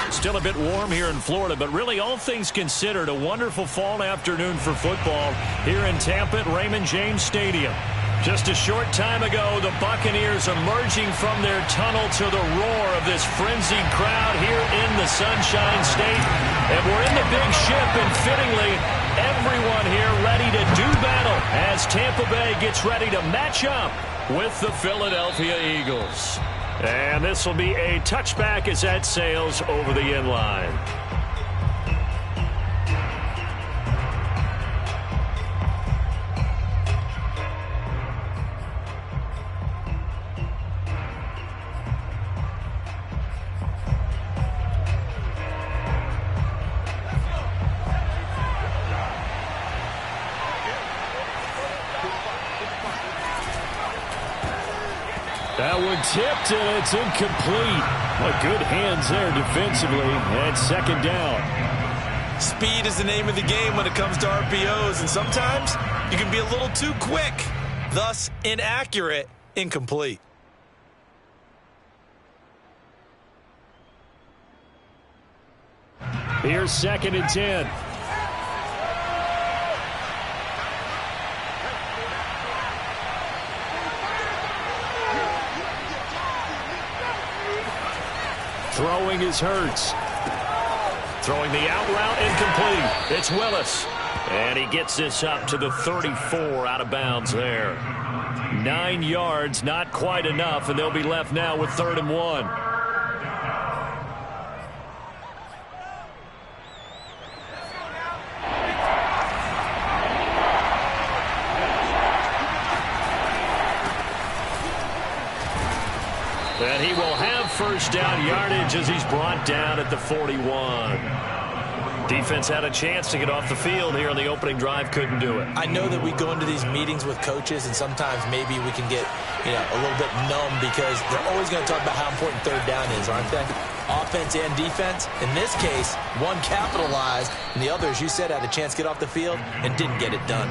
Still a bit warm here in Florida, but really all things considered, a wonderful fall afternoon for football here in Tampa at Raymond James Stadium. Just a short time ago, the Buccaneers emerging from their tunnel to the roar of this frenzied crowd here in the Sunshine State. And we're in the big ship, and fittingly, everyone here ready to do battle as Tampa Bay gets ready to match up with the Philadelphia Eagles. And this will be a touchback as that sails over the end line. That one tipped, and it's incomplete. Well, good hands there defensively, and second down. Speed is the name of the game when it comes to RPOs, and sometimes you can be a little too quick, thus inaccurate, incomplete. Here's 2nd and 10. Throwing is Hurts. Throwing the out route, incomplete. It's Willis. And he gets this up to the 34 out of bounds there. 9 yards, not quite enough, and they'll be left now with 3rd and 1. And he will have first down yardage as he's brought down at the 41. Defense had a chance to get off the field here on the opening drive, couldn't do it. I know that we go into these meetings with coaches, and sometimes maybe we can get a little bit numb because they're always going to talk about how important 3rd down is, aren't they? Offense and defense. In this case, one capitalized, and the other, as you said, had a chance to get off the field and didn't get it done.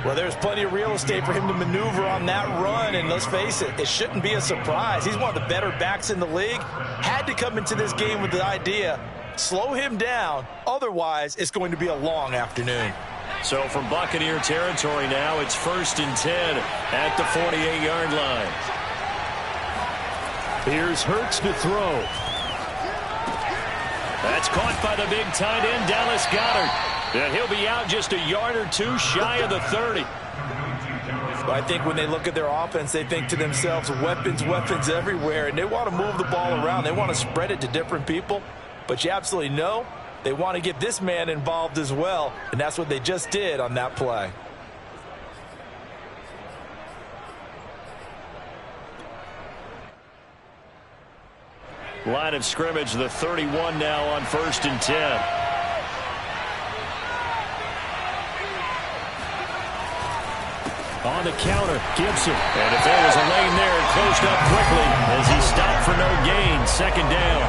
Well, there's plenty of real estate for him to maneuver on that run, and let's face it, it shouldn't be a surprise. He's one of the better backs in the league. Had to come into this game with the idea, slow him down, otherwise it's going to be a long afternoon. So from Buccaneer territory now, it's 1st and 10 at the 48-yard line. Here's Hurts to throw. That's caught by the big tight end, Dallas Goedert. And he'll be out just a yard or two shy of the 30. I think when they look at their offense, they think to themselves, weapons, weapons everywhere, and they want to move the ball around. They want to spread it to different people, but you absolutely know they want to get this man involved as well, and that's what they just did on that play. Line of scrimmage, the 31 now on 1st and 10. On the counter, Gibson. And if there was a lane there, it closed up quickly as he stopped for no gain. 2nd down.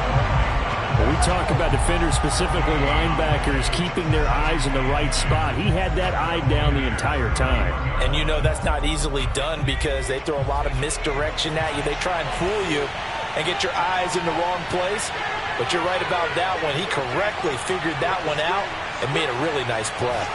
When we talk about defenders, specifically linebackers, keeping their eyes in the right spot, he had that eye down the entire time. And you know that's not easily done because they throw a lot of misdirection at you. They try and fool you and get your eyes in the wrong place. But you're right about that one. He correctly figured that one out and made a really nice play.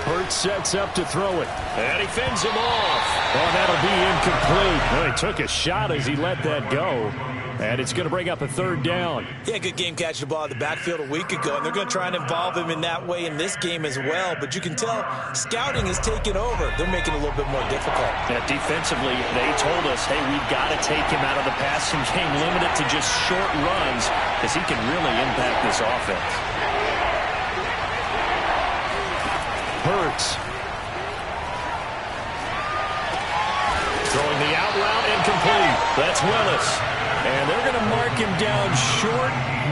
Hurts sets up to throw it. And he fends him off. Oh, that'll be incomplete. Well, he took a shot as he let that go. And it's going to bring up a 3rd down. He had a good game catching the ball in the backfield a week ago, and they're going to try and involve him in that way in this game as well. But you can tell scouting is taking over. They're making it a little bit more difficult. Yeah, defensively, they told us, hey, we've got to take him out of the passing game, limit it to just short runs, because he can really impact this offense. Hurts. Throwing the out route, incomplete. That's Willis. And they're going to mark him down short,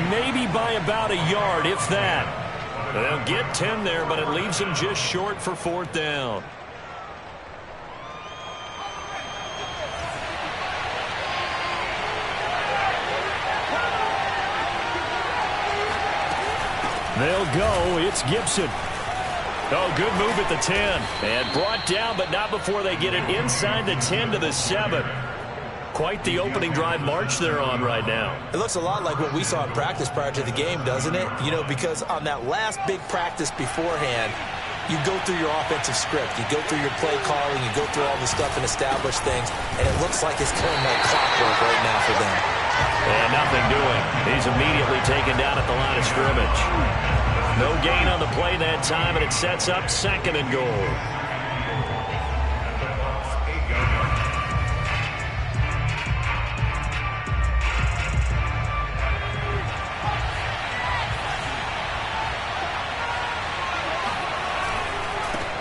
maybe by about a yard, if that. They'll get 10 there, but it leaves him just short for 4th down. They'll go. It's Gibson. Oh, good move at the 10. And brought down, but not before they get it inside the 10 to the 7. Quite the opening drive march they're on right now. It looks a lot like what we saw in practice prior to the game, doesn't it? You know, because on that last big practice beforehand, you go through your offensive script. You go through your play calling. You go through all the stuff and establish things. And it looks like it's going like clockwork right now for them. And nothing doing. He's immediately taken down at the line of scrimmage. No gain on the play that time, and it sets up 2nd and goal.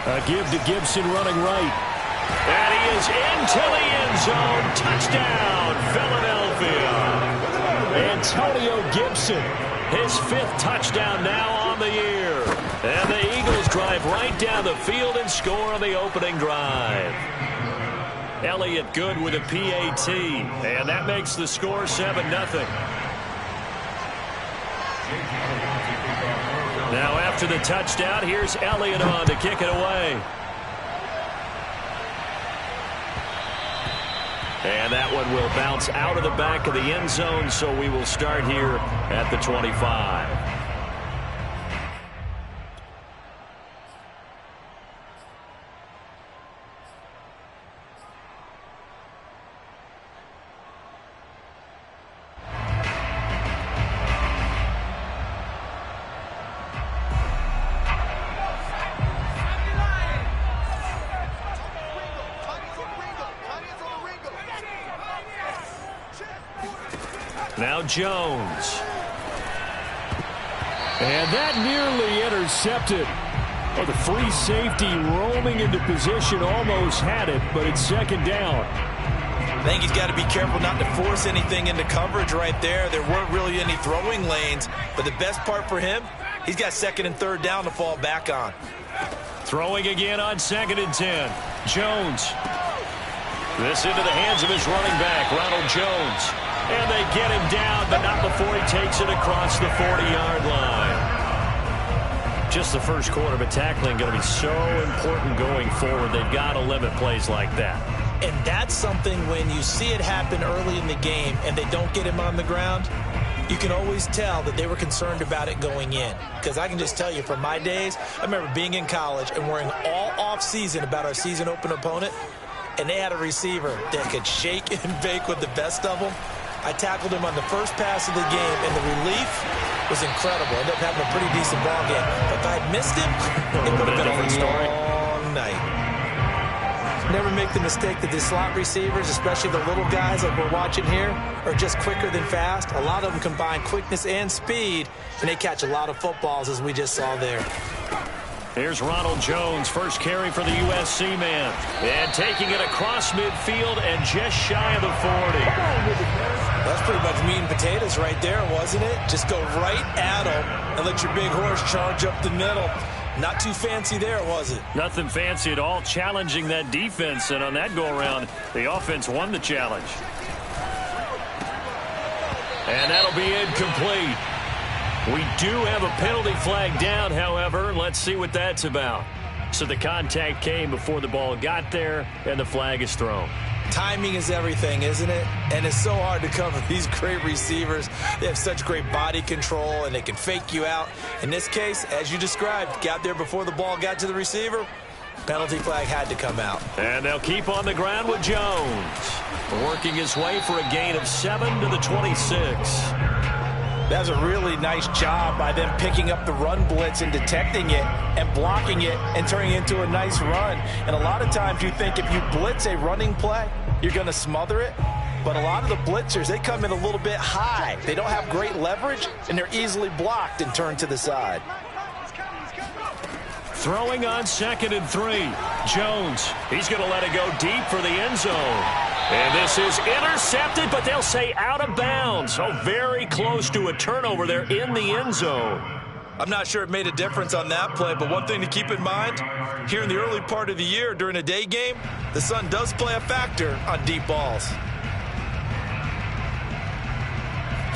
A give to Gibson running right. And he is into the end zone. Touchdown, Philadelphia. Antonio Gibson, his 5th touchdown now on the year. And the Eagles drive right down the field and score on the opening drive. Elliott good with a PAT. And that makes the score 7-0. Now after the touchdown, here's Elliott on to kick it away. And that one will bounce out of the back of the end zone, so we will start here at the 25. Now Jones. And that nearly intercepted. Oh, the free safety roaming into position almost had it, but it's 2nd down. I think he's got to be careful not to force anything into coverage right there. There weren't really any throwing lanes, but the best part for him, he's got 2nd and 3rd down to fall back on. Throwing again on 2nd and 10. Jones. This into the hands of his running back, Ronald Jones. And they get him down, but not before he takes it across the 40-yard line. Just the first quarter, but tackling going to be so important going forward. They've got to limit plays like that. And that's something when you see it happen early in the game and they don't get him on the ground, you can always tell that they were concerned about it going in. Because I can just tell you from my days, I remember being in college and worrying all off-season about our season open opponent, and they had a receiver that could shake and bake with the best of them. I tackled him on the first pass of the game, and the relief was incredible. Ended up having a pretty decent ball game. But if I had missed him, it would have been a long night. Never make the mistake that the slot receivers, especially the little guys like we're watching here, are just quicker than fast. A lot of them combine quickness and speed, and they catch a lot of footballs, as we just saw there. Here's Ronald Jones, first carry for the USC man. And taking it across midfield and just shy of the 40. That's pretty much meat and potatoes right there, wasn't it? Just go right at them and let your big horse charge up the middle. Not too fancy there, was it? Nothing fancy at all, challenging that defense. And on that go-around, the offense won the challenge. And that'll be incomplete. We do have a penalty flag down, however. Let's see what that's about. So the contact came before the ball got there, and the flag is thrown. Timing is everything, isn't it? And it's so hard to cover these great receivers. They have such great body control, and they can fake you out. In this case, as you described, got there before the ball got to the receiver. Penalty flag had to come out. And they'll keep on the ground with Jones. Working his way for a gain of 7 to the 26. That's a really nice job by them picking up the run blitz and detecting it and blocking it and turning it into a nice run. And a lot of times you think if you blitz a running play, you're going to smother it. But a lot of the blitzers, they come in a little bit high. They don't have great leverage, and they're easily blocked and turned to the side. Throwing on 2nd and 3. Jones, he's going to let it go deep for the end zone. And this is intercepted, but they'll say out of bounds. Oh, very close to a turnover there in the end zone. I'm not sure it made a difference on that play, but one thing to keep in mind, here in the early part of the year during a day game, the sun does play a factor on deep balls.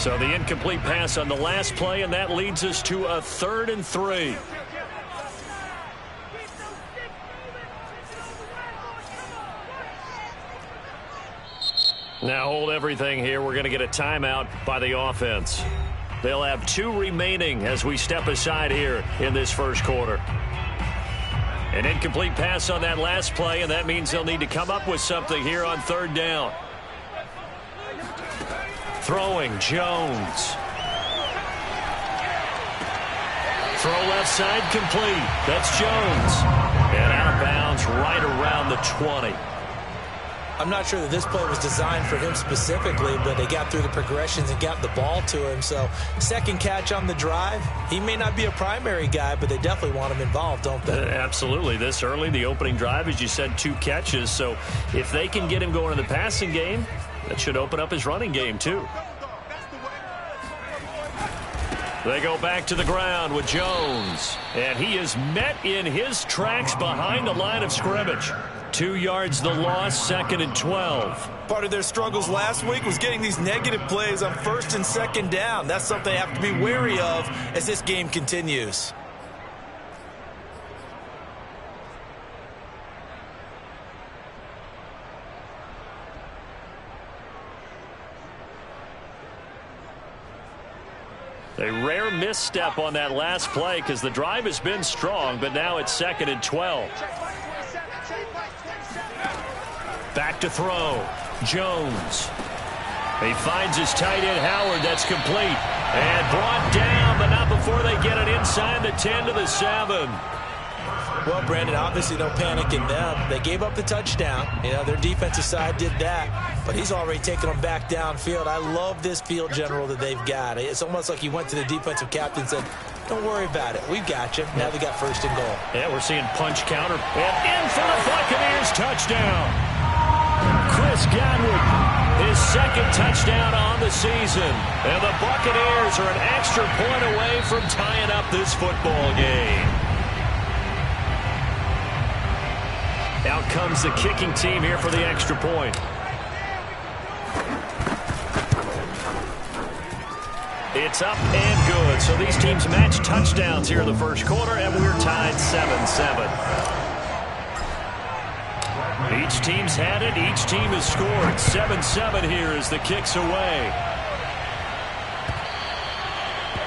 So the incomplete pass on the last play, and that leads us to a 3rd and 3. Now hold everything here. We're going to get a timeout by the offense. They'll have 2 remaining as we step aside here in this first quarter. An incomplete pass on that last play, and that means they'll need to come up with something here on 3rd down. Throwing, Jones. Throw left side, complete. That's Jones. And out of bounds right around the 20. I'm not sure that this play was designed for him specifically, but they got through the progressions and got the ball to him. So, second catch on the drive. He may not be a primary guy, but they definitely want him involved, don't they? Absolutely. This early, the opening drive, as you said, 2 catches. So, if they can get him going in the passing game, that should open up his running game, too. They go back to the ground with Jones. And he is met in his tracks behind the line of scrimmage. 2 yards the loss, 2nd and 12. Part of their struggles last week was getting these negative plays on 1st and 2nd down. That's something they have to be wary of as this game continues. A rare misstep on that last play because the drive has been strong, but now it's 2nd and 12. Back to throw. Jones. He finds his tight end, Howard. That's complete. And brought down, but not before they get it inside the 10 to the 7. Well, Brandon, obviously no panic in them. They gave up the touchdown. You know, their defensive side did that, but he's already taken them back downfield. I love this field general that they've got. It's almost like he went to the defensive captain and said, don't worry about it. We've got you. Now they got 1st and goal. Yeah, we're seeing punch counter. And in for the Buccaneers touchdown. Chris Godwin, his 2nd touchdown on the season. And the Buccaneers are an extra point away from tying up this football game. Out comes the kicking team here for the extra point. It's up and good. So these teams match touchdowns here in the first quarter, and we're tied 7-7. Each team's had it. Each team has scored. 7-7 here as the kick's away.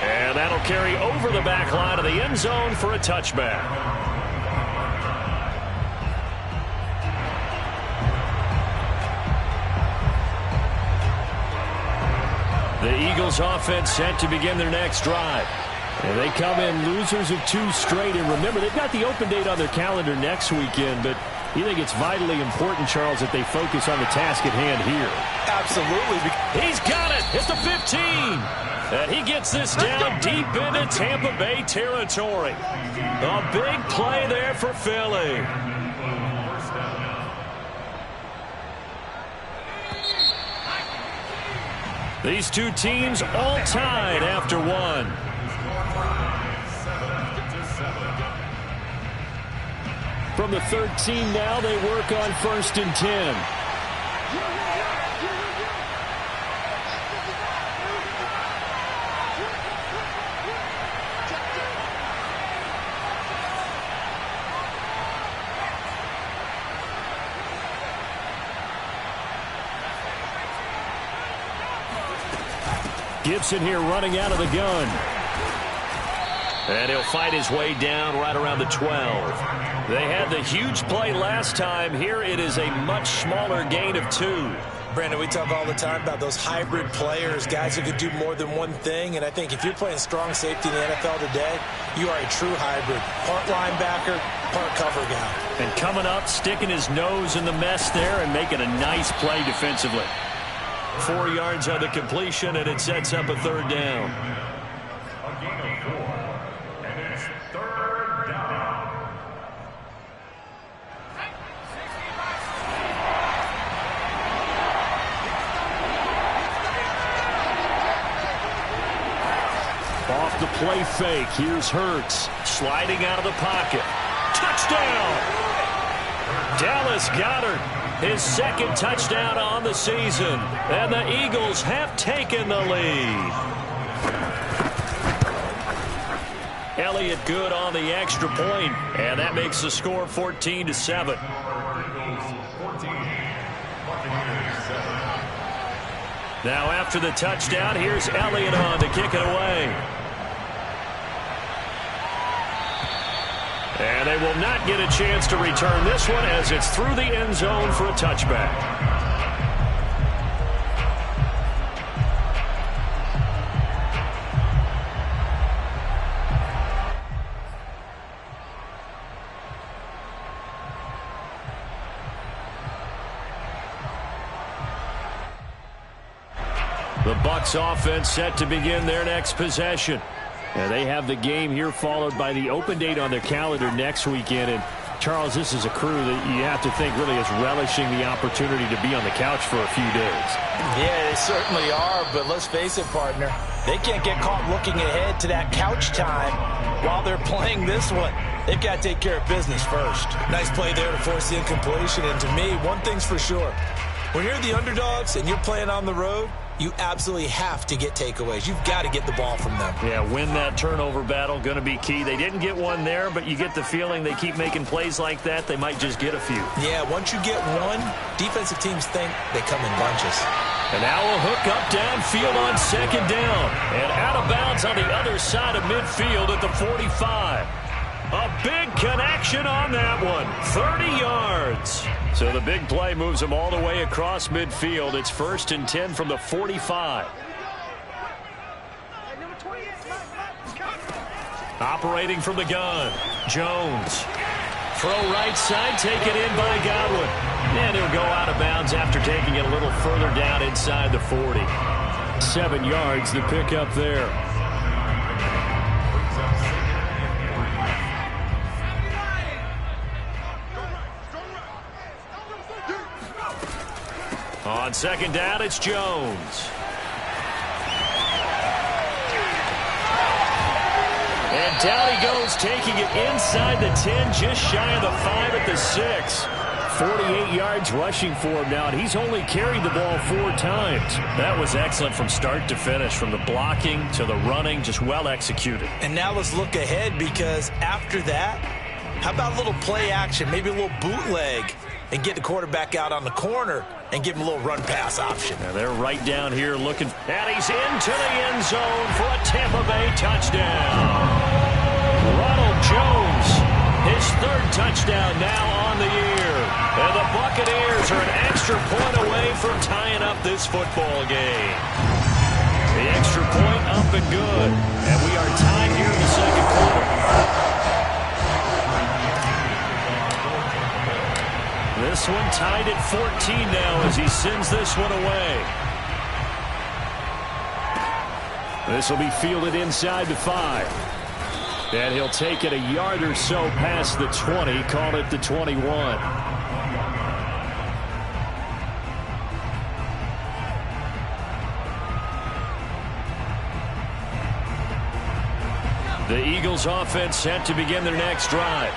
And that'll carry over the back line of the end zone for a touchback. The Eagles offense set to begin their next drive. And they come in losers of 2 straight. And remember, they've got the open date on their calendar next weekend, but you think it's vitally important, Charles, that they focus on the task at hand here? Absolutely. He's got it at the 15. And he gets this down deep into Tampa Bay territory. A big play there for Philly. These 2 teams all tied after 1. From the 13 now, they work on 1st and 10. Gibson here running out of the gun. And he'll fight his way down right around the 12. They had the huge play last time. Here it is a much smaller gain of 2. Brandon, we talk all the time about those hybrid players, guys who could do more than one thing. And I think if you're playing strong safety in the NFL today, you are a true hybrid. Part linebacker, part cover guy. And coming up, sticking his nose in the mess there and making a nice play defensively. 4 yards on the completion, and it sets up a 3rd down. Off the play fake, here's Hurts, sliding out of the pocket. Touchdown! Dallas Goedert. his second touchdown on the season. And the Eagles have taken the lead. Elliott good on the extra point, and that makes the score 14-7. Now after the touchdown, here's Elliott on to kick it away. And they will not get a chance to return this one as it's through the end zone for a touchback. The Bucs offense set to begin their next possession. And they have the game here followed by the open date on their calendar next weekend. And, Charles, this is a crew that you have to think really is relishing the opportunity to be on the couch for a few days. Yeah, they certainly are, but let's face it, partner. They can't get caught looking ahead to that couch time while they're playing this one. They've got to take care of business first. Nice play there to force the incompletion. And to me, one thing's for sure. When you're the underdogs and you're playing on the road, you absolutely have to get takeaways. You've got to get the ball from them. Yeah, win that turnover battle, going to be key. They didn't get one there, but you get the feeling they keep making plays like that, they might just get a few. Yeah, once you get one, defensive teams think they come in bunches. And now a hook up downfield on second down. And out of bounds on the other side of midfield at the 45. A big connection on that one. 30 yards. So the big play moves them all the way across midfield. It's 1st and 10 from the 45. Operating from the gun. Jones. Throw right side, taken in by Godwin. And he'll go out of bounds after taking it a little further down inside the 40. 7 yards, the pickup there. On second down, it's Jones. And down he goes, taking it inside the 10, just shy of the 5 at the 6. 48 yards rushing for him now, and he's only carried the ball 4 times. That was excellent from start to finish, from the blocking to the running, just well executed. And now let's look ahead, because after that, how about a little play action, maybe a little bootleg, and get the quarterback out on the corner and give him a little run-pass option. Now they're right down here looking, and he's into the end zone for a Tampa Bay touchdown. Ronald Jones, his 3rd touchdown now on the year. And the Buccaneers are an extra point away from tying up this football game. The extra point up and good. And we are tied here in the second quarter. This one tied at 14 now as he sends this one away. This will be fielded inside the 5. And he'll take it a yard or so past the 20, call it the 21. The Eagles offense set to begin their next drive.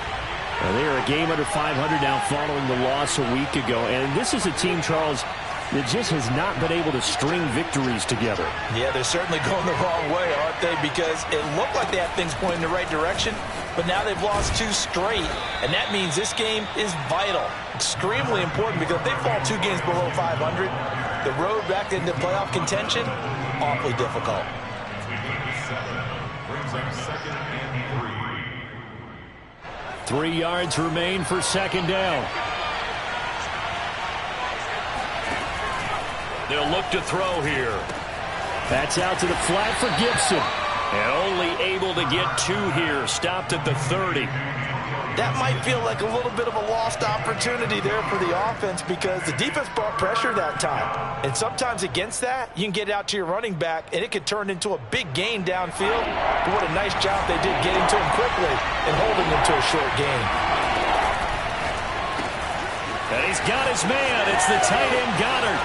They are a game under 500 now following the loss a week ago. And this is a team, Charles, that just has not been able to string victories together. Yeah, they're certainly going the wrong way, aren't they? Because it looked like they had things going in the right direction, but now they've lost 2 straight, and that means this game is vital, extremely important, because if they fall 2 games below 500, the road back into playoff contention, awfully difficult. 3 yards remain for second down. They'll look to throw here. That's out to the flat for Gibson. And only able to get 2 here. Stopped at the 30. That might feel like a little bit of a lost opportunity there for the offense, because the defense brought pressure that time. And sometimes against that, you can get it out to your running back, and it could turn into a big gain downfield. But what a nice job they did getting to him quickly and holding him to a short gain. And he's got his man. It's the tight end Goddard.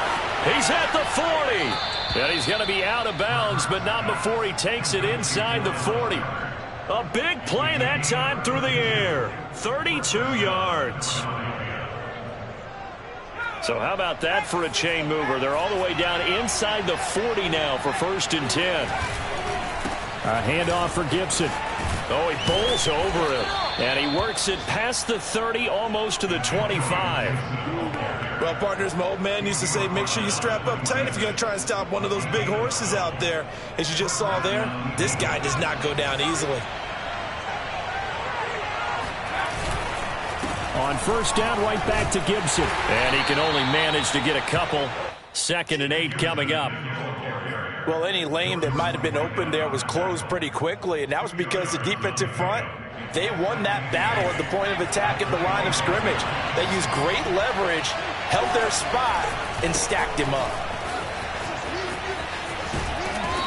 He's at the 40. And he's going to be out of bounds, but not before he takes it inside the 40. A big play that time through the air. 32 yards. So how about that for a chain mover? They're all the way down inside the 40 now for 1st and 10. A handoff for Gibson. Oh, he bowls over him. And he works it past the 30, almost to the 25. Well, partners, my old man used to say, make sure you strap up tight if you're going to try and stop one of those big horses out there. As you just saw there, this guy does not go down easily. On 1st down, right back to Gibson. And he can only manage to get a couple. 2nd and 8 coming up. Well, any lane that might have been open there was closed pretty quickly, and that was because the defensive front, they won that battle at the point of attack at the line of scrimmage. They used great leverage, held their spot, and stacked him up.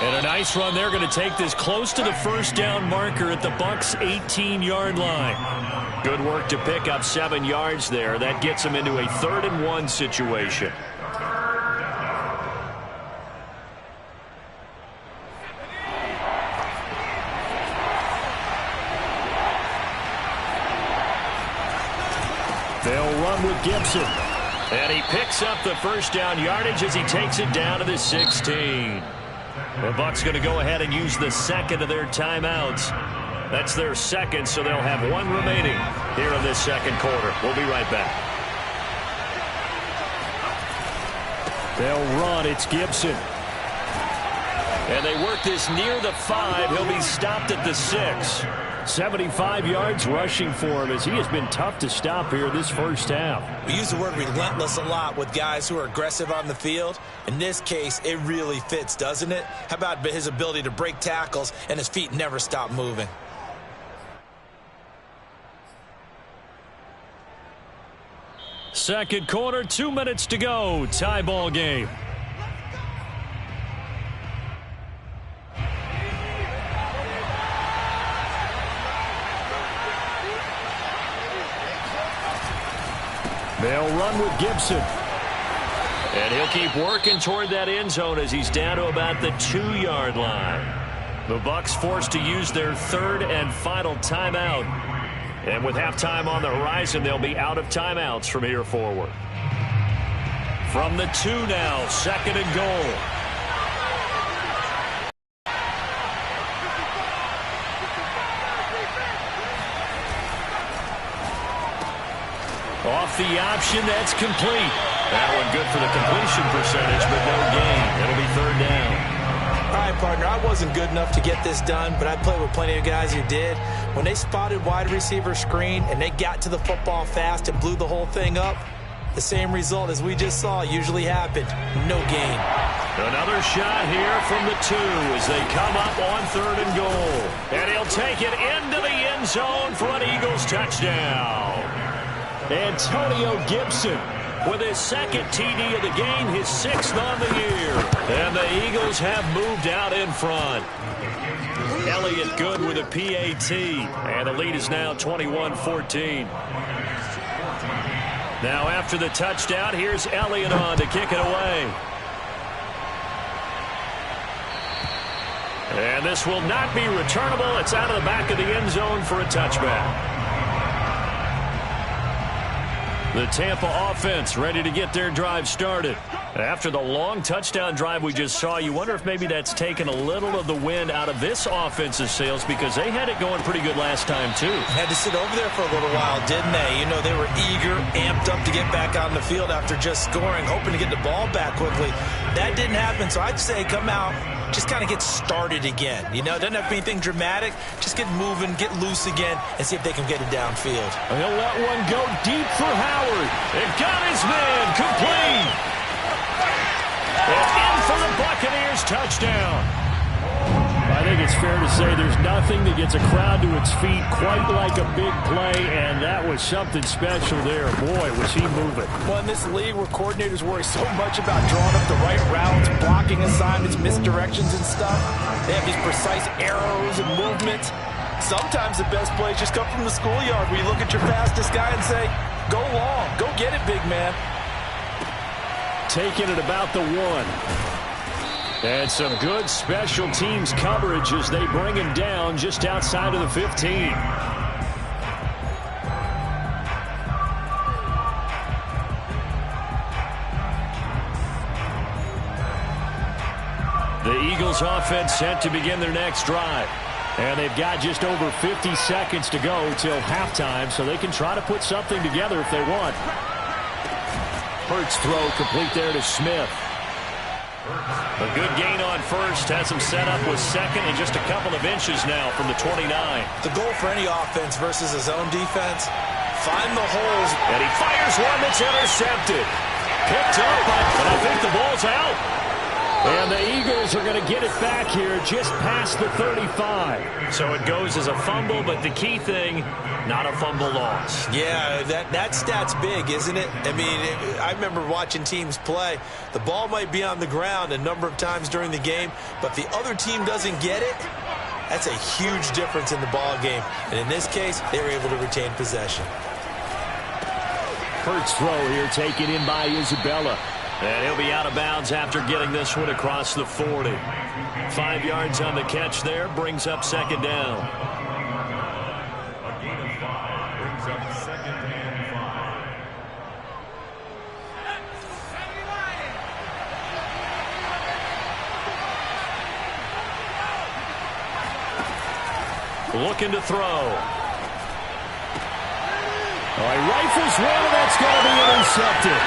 And a nice run. They're going to take this close to the 1st down marker at the Bucs' 18-yard line. Good work to pick up 7 yards there. That gets them into a 3rd and 1 situation. They'll run with Gibson. And he picks up the 1st down yardage as he takes it down to the 16. The Bucs going to go ahead and use the 2nd of their timeouts. That's their 2nd, so they'll have 1 remaining here in this 2nd quarter. We'll be right back. They'll run. It's Gibson. And they work this near the 5. He'll be stopped at the 6. 75 yards rushing for him as he has been tough to stop here this 1st half. We use the word relentless a lot with guys who are aggressive on the field. In this case, it really fits, doesn't it? How about his ability to break tackles and his feet never stop moving? Second quarter, 2 minutes to go. Tie ball game. They'll run with Gibson. And he'll keep working toward that end zone as he's down to about the 2-yard line. The Bucs forced to use their 3rd and final timeout. And with halftime on the horizon, they'll be out of timeouts from here forward. From the 2 now, 2nd and goal. Off the option, that's complete. That one good for the completion percentage, but no gain. It'll be 3rd down. All right, partner, I wasn't good enough to get this done, but I played with plenty of guys who did. When they spotted wide receiver screen and they got to the football fast and blew the whole thing up, the same result as we just saw usually happened. No gain. Another shot here from the 2 as they come up on 3rd and goal. And he'll take it into the end zone for an Eagles touchdown. Antonio Gibson with his 2nd TD of the game, his 6th on the year. And the Eagles have moved out in front. Elliott good with a PAT. And the lead is now 21-14. Now after the touchdown, here's Elliott on to kick it away. And this will not be returnable. It's out of the back of the end zone for a touchback. The Tampa offense ready to get their drive started. After the long touchdown drive we just saw, you wonder if maybe that's taken a little of the wind out of this offense's sails because they had it going pretty good last time, too. Had to sit over there for a little while, didn't they? You know, they were eager, amped up to get back on the field after just scoring, hoping to get the ball back quickly. That didn't happen, so I'd say come out, just kind of get started again. You know, doesn't have to be anything dramatic. Just get moving, get loose again, and see if they can get it downfield. He'll let one go deep for Howard. It got his man complete. And in for the Buccaneers touchdown. I think it's fair to say there's nothing that gets a crowd to its feet quite like a big play, and that was something special there. Boy, was he moving. Well, in this league where coordinators worry so much about drawing up the right routes, blocking assignments, misdirections and stuff, they have these precise arrows and movements. Sometimes the best plays just come from the schoolyard where you look at your fastest guy and say, go long, go get it, big man. Taking it about the 1. And some good special teams coverage as they bring him down just outside of the 15. Eagles offense set to begin their next drive. And they've got just over 50 seconds to go till halftime, so they can try to put something together if they want. Hurts throw complete there to Smith. A good gain on first has him set up with second and just a couple of inches now from the 29. The goal for any offense versus his own defense, find the holes. And he fires one that's intercepted. Picked up, but I think the ball's out. And the Eagles are going to get it back here just past the 35. So it goes as a fumble, but the key thing, not a fumble loss. Yeah, that stat's big, isn't it? I mean, I remember watching teams play. The ball might be on the ground a number of times during the game, but the other team doesn't get it. That's a huge difference in the ball game. And in this case, they were able to retain possession. Hurts throw here taken in by Isabella. And he'll be out of bounds after getting this one across the 40. 5 yards on the catch there, brings up second down. A gain of 5 brings up second and 5. Looking to throw. Oh, he rifles one, and that's going to be intercepted.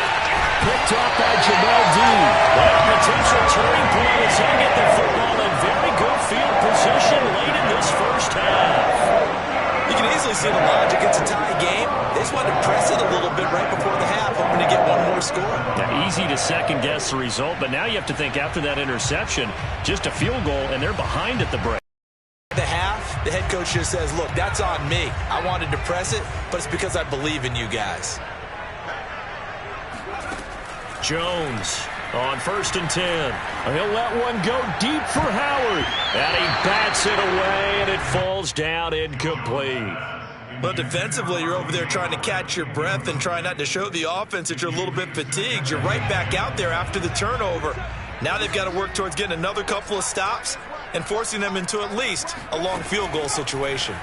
Picked off by Jamel Dean. That potential turning point as he'll get the football in very good field position late in this first half. You can easily see the logic. It's a tie game. They just wanted to press it a little bit right before the half, hoping to get one more score. Now, easy to second-guess the result, but now you have to think after that interception, just a field goal, and they're behind at the break. The half, the head coach just says, look, that's on me. I wanted to press it, but it's because I believe in you guys. Jones on 1st and 10. He'll let one go deep for Howard. And he bats it away, and it falls down incomplete. But defensively, you're over there trying to catch your breath and try not to show the offense that you're a little bit fatigued. You're right back out there after the turnover. Now they've got to work towards getting another couple of stops and forcing them into at least a long field goal situation.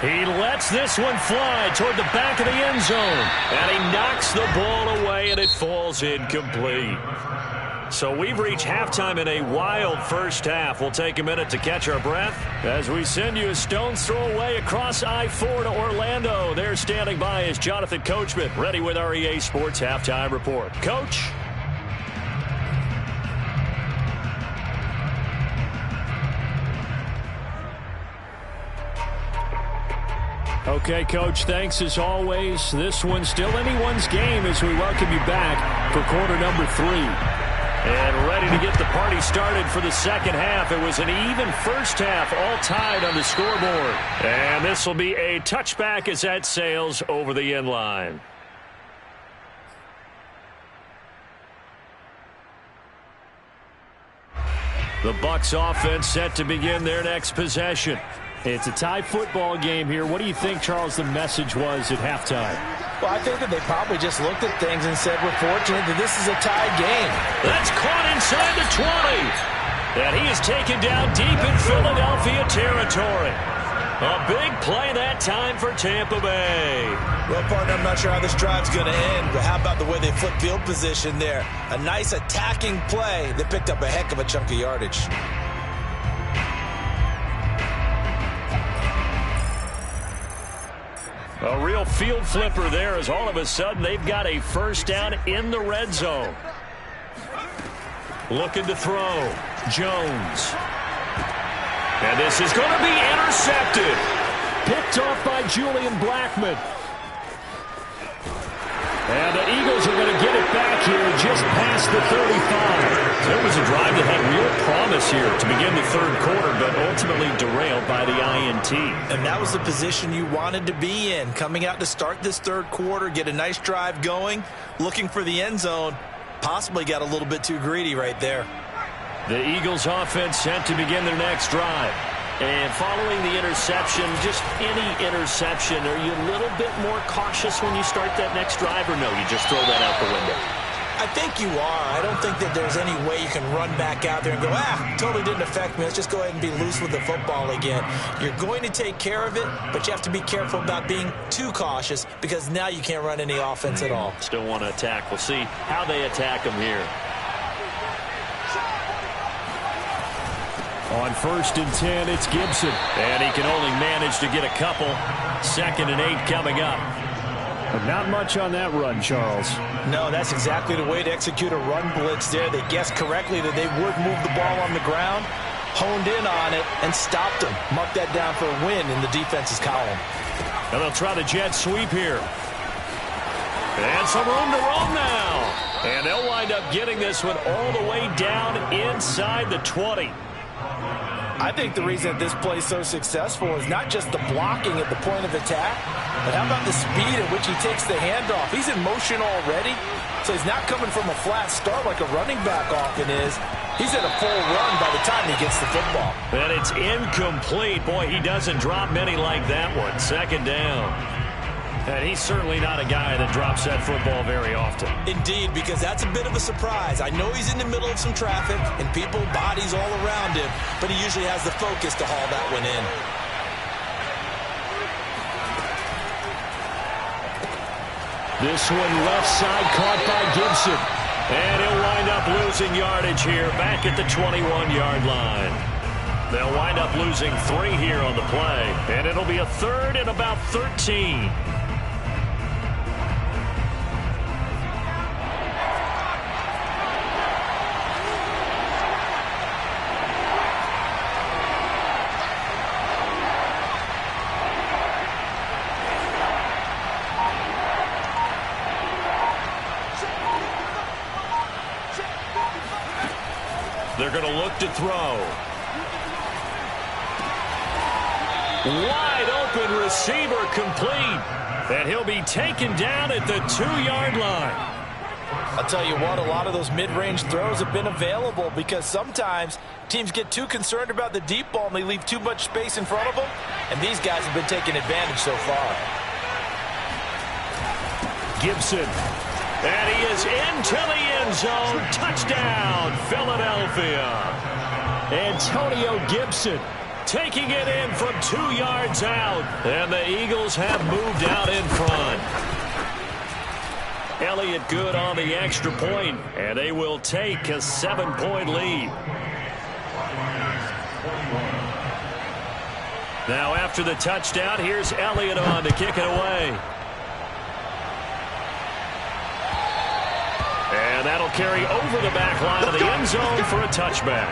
He lets this one fly toward the back of the end zone. And he knocks the ball away, and it falls incomplete. So we've reached halftime in a wild first half. We'll take a minute to catch our breath as we send you a stone's throw away across I-4 to Orlando. There standing by is Jonathan Coachman, ready with our EA Sports Halftime Report. Coach? Okay, Coach, thanks as always. This one's still anyone's game as we welcome you back for quarter number 3. And ready to get the party started for the second half. It was an even first half, all tied on the scoreboard. And this will be a touchback as that sails over the end line. The Bucs offense set to begin their next possession. It's a tie football game here. What do you think, Charles, the message was at halftime? Well, I think that they probably just looked at things and said, we're fortunate that this is a tie game. That's caught inside the 20. And he is taken down deep in Philadelphia territory. A big play that time for Tampa Bay. Well, partner, I'm not sure how this drive's going to end, but how about the way they flip field position there? A nice attacking play that picked up a heck of a chunk of yardage. A real field flipper there as all of a sudden they've got a first down in the red zone. Looking to throw. Jones. And this is going to be intercepted. Picked off by Julian Blackmon. And the Eagles are going to get it back here just past the 35. There was a drive that had real promise here to begin the third quarter, but ultimately derailed by the INT. And that was the position you wanted to be in. Coming out to start this third quarter, get a nice drive going, looking for the end zone. Possibly got a little bit too greedy right there. The Eagles offense set to begin their next drive. And following the interception, just any interception, are you a little bit more cautious when you start that next drive, or no, you just throw that out the window? I think you are. I don't think that there's any way you can run back out there and go, totally didn't affect me. Let's just go ahead and be loose with the football again. You're going to take care of it, but you have to be careful about being too cautious because now you can't run any offense at all. Still want to attack. We'll see how they attack them here. On 1st and 10, it's Gibson. And he can only manage to get a couple. 2nd and 8 coming up. But not much on that run, Charles. No, that's exactly the way to execute a run blitz there. They guessed correctly that they would move the ball on the ground, honed in on it, and stopped them. Mark that down for a win in the defense's column. And they'll try the jet sweep here. And some room to roam now. And they'll wind up getting this one all the way down inside the 20. I think the reason that this play is so successful is not just the blocking at the point of attack, but how about the speed at which he takes the handoff? He's in motion already, so he's not coming from a flat start like a running back often is. He's at a full run by the time he gets the football. And it's incomplete. Boy, he doesn't drop many like that one. 2nd down. And he's certainly not a guy that drops that football very often. Indeed, because that's a bit of a surprise. I know he's in the middle of some traffic and people, bodies all around him, but he usually has the focus to haul that one in. This one left side caught by Gibson. And he'll wind up losing yardage here back at the 21-yard line. They'll wind up losing 3 here on the play. And it'll be a 3rd and about 13. They're going to look to throw. Wide open receiver complete. And he'll be taken down at the 2-yard line. I'll tell you what, a lot of those mid-range throws have been available because sometimes teams get too concerned about the deep ball and they leave too much space in front of them. And these guys have been taking advantage so far. Gibson. And he is into the end zone. Touchdown, Philadelphia. Antonio Gibson taking it in from 2 yards out. And the Eagles have moved out in front. Elliott good on the extra point, and they will take a 7-point lead. Now after the touchdown, here's Elliott on to kick it away. And that'll carry over the back line of the end zone for a touchback.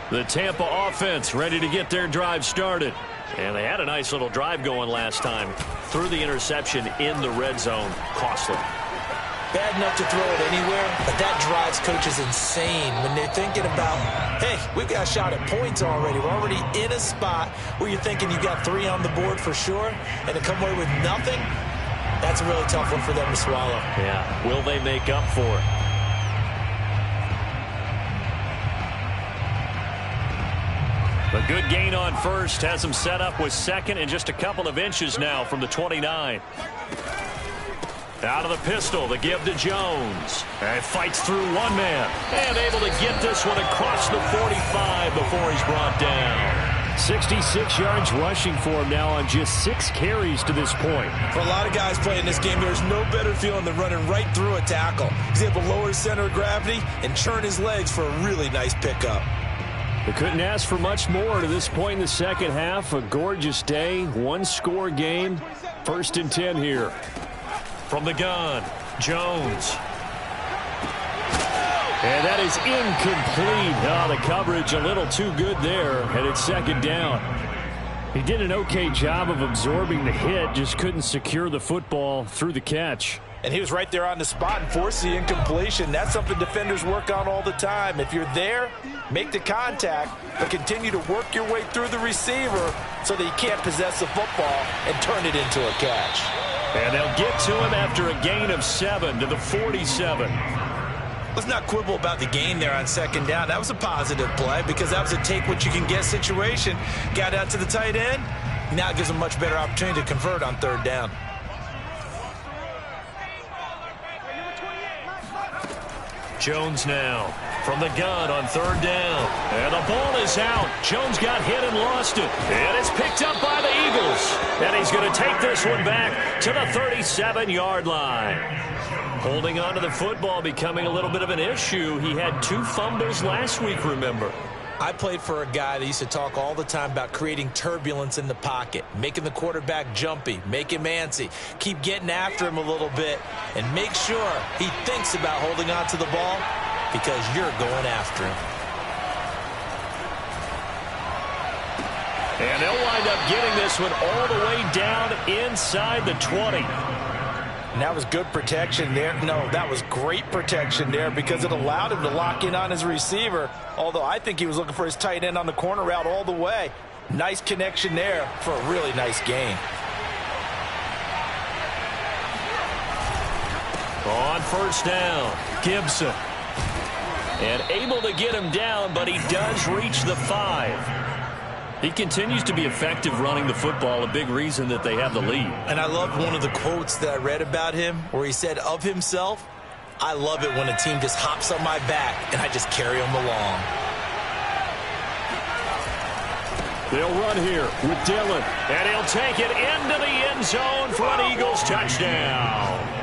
The Tampa offense ready to get their drive started. And they had a nice little drive going last time. Threw the interception in the red zone. Costly. Bad enough to throw it anywhere, but that drives coaches insane when they're thinking about, hey, we've got a shot at points already. We're already in a spot where you're thinking you got 3 on the board for sure, and to come away with nothing, that's a really tough one for them to swallow. Yeah, will they make up for it? A good gain on first has him set up with second and just a couple of inches now from the 29. Out of the pistol, the give to Jones. And fights through one man. And able to get this one across the 45 before he's brought down. 66 yards rushing for him now on just 6 carries to this point. For a lot of guys playing this game, there's no better feeling than running right through a tackle. He's able to lower his center of gravity and churn his legs for a really nice pickup. They couldn't ask for much more to this point in the second half. A gorgeous day, 1-score game. 1st and 10 here. From the gun, Jones. And that is incomplete. Oh, the coverage a little too good there, and it's 2nd down. He did an okay job of absorbing the hit, just couldn't secure the football through the catch. And he was right there on the spot and forced the incompletion. That's something defenders work on all the time. If you're there, make the contact, but continue to work your way through the receiver so that you can't possess the football and turn it into a catch. And they'll get to him after a gain of 7 to the 47. Let's not quibble about the gain there on 2nd down. That was a positive play because that was a take-what-you-can-get situation. Got out to the tight end. Now it gives them a much better opportunity to convert on 3rd down. Jones now from the gun on third down. And the ball is out. Jones got hit and lost it. And it's picked up by the Eagles. And he's going to take this one back to the 37-yard line. Holding on to the football becoming a little bit of an issue. He had 2 fumbles last week, remember. I played for a guy that used to talk all the time about creating turbulence in the pocket, making the quarterback jumpy, make him antsy, keep getting after him a little bit, and make sure he thinks about holding on to the ball because you're going after him. And they'll wind up getting this one all the way down inside the 20. And that was good protection there. No, that was great protection there because it allowed him to lock in on his receiver, although I think he was looking for his tight end on the corner route all the way. Nice connection there for a really nice gain. On first down, Gibson. And able to get him down, but he does reach the 5. He continues to be effective running the football, a big reason that they have the lead. And I loved one of the quotes that I read about him where he said of himself, "I love it when a team just hops on my back and I just carry them along." They'll run here with Dillon, and he'll take it into the end zone for an Eagles touchdown.